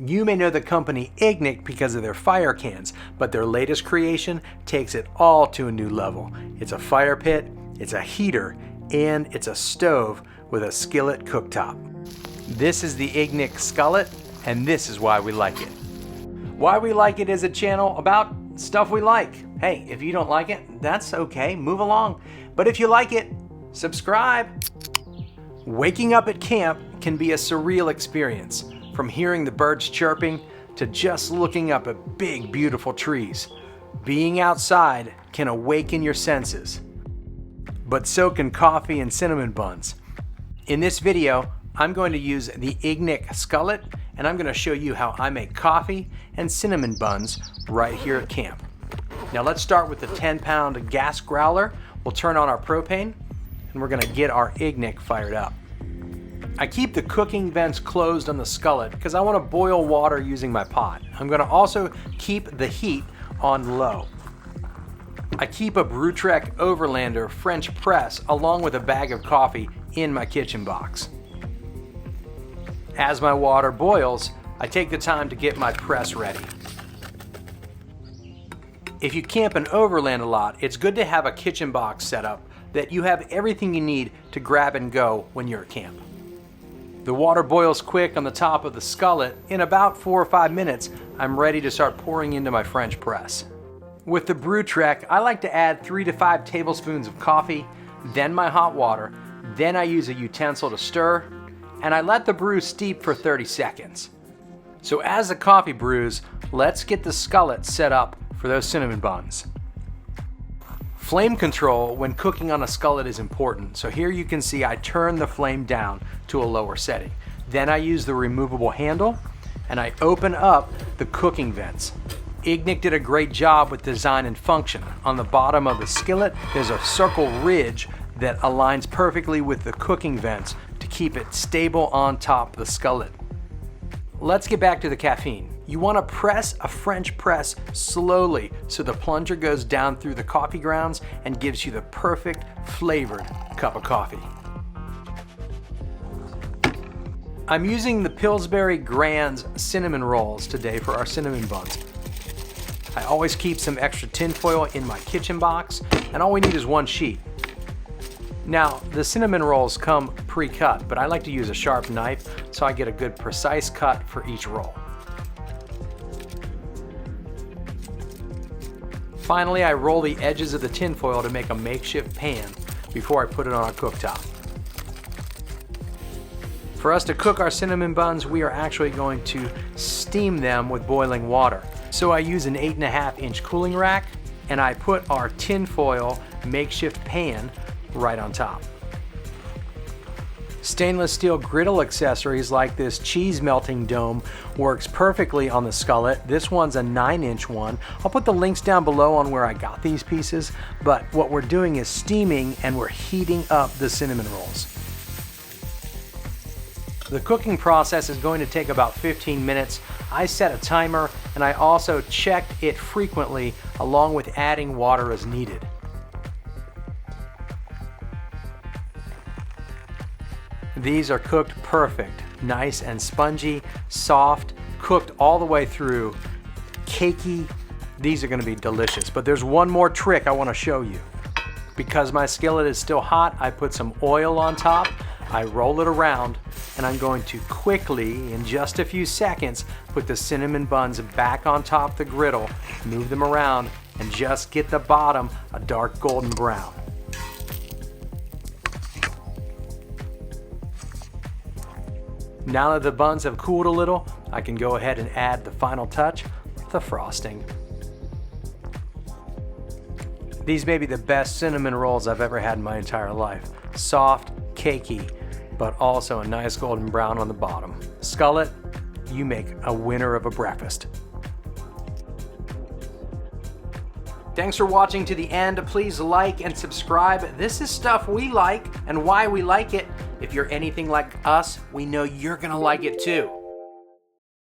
You may know the company IGNIK because of their fire cans, but their latest creation takes it all to a new level. It's a fire pit, it's a heater, and it's a stove with a skillet cooktop. This is the IGNIK Skullet, and this is why we like it. Why We Like It is a channel about stuff we like. Hey, if you don't like it, that's okay, move along. But if you like it, subscribe. Waking up at camp can be a surreal experience, from hearing the birds chirping to just looking up at big, beautiful trees. Being outside can awaken your senses. But so can coffee and cinnamon buns. In this video, I'm going to use the IGNIK Skullet, and I'm going to show you how I make coffee and cinnamon buns right here at camp. Now let's start with the 10-pound gas growler. We'll turn on our propane, and we're going to get our IGNIK fired up. I keep the cooking vents closed on the skillet because I want to boil water using my pot. I'm going to also keep the heat on low. I keep a BruTrek Overlander French press along with a bag of coffee in my kitchen box. As my water boils, I take the time to get my press ready. If you camp and overland a lot, it's good to have a kitchen box set up that you have everything you need to grab and go when you're at camp. The water boils quick on the top of the skillet. In about 4 or 5 minutes, I'm ready to start pouring into my French press. With the BruTrek, I like to add 3 to 5 tablespoons of coffee, then my hot water, then I use a utensil to stir, and I let the brew steep for 30 seconds. So as the coffee brews, let's get the skillet set up for those cinnamon buns. Flame control when cooking on a skillet is important, so here you can see I turn the flame down to a lower setting. Then I use the removable handle and I open up the cooking vents. IGNIK did a great job with design and function. On the bottom of the skillet, there's a circle ridge that aligns perfectly with the cooking vents to keep it stable on top of the skillet. Let's get back to the caffeine. You want to press a French press slowly so the plunger goes down through the coffee grounds and gives you the perfect flavored cup of coffee. I'm using the Pillsbury Grand's cinnamon rolls today for our cinnamon buns. I always keep some extra tin foil in my kitchen box, and all we need is 1 sheet. Now, the cinnamon rolls come pre-cut, but I like to use a sharp knife so I get a good precise cut for each roll. Finally, I roll the edges of the tin foil to make a makeshift pan before I put it on a cooktop. For us to cook our cinnamon buns, we are actually going to steam them with boiling water. So I use an 8.5-inch cooling rack, and I put our tin foil makeshift pan right on top. Stainless steel griddle accessories like this cheese melting dome works perfectly on the skillet. This one's a 9-inch one. I'll put the links down below on where I got these pieces, but what we're doing is steaming and we're heating up the cinnamon rolls. The cooking process is going to take about 15 minutes. I set a timer and I also checked it frequently along with adding water as needed. These are cooked perfect, nice and spongy, soft, cooked all the way through, cakey. These are going to be delicious, but there's one more trick I want to show you. Because my skillet is still hot, I put some oil on top, I roll it around, and I'm going to quickly, in just a few seconds, put the cinnamon buns back on top of the griddle, move them around, and just get the bottom a dark golden brown. Now that the buns have cooled a little, I can go ahead and add the final touch, the frosting. These may be the best cinnamon rolls I've ever had in my entire life. Soft, cakey, but also a nice golden brown on the bottom. Skillet, you make a winner of a breakfast. Thanks for watching to the end. Please like and subscribe. This is stuff we like and why we like it. If you're anything like us, we know you're gonna like it too.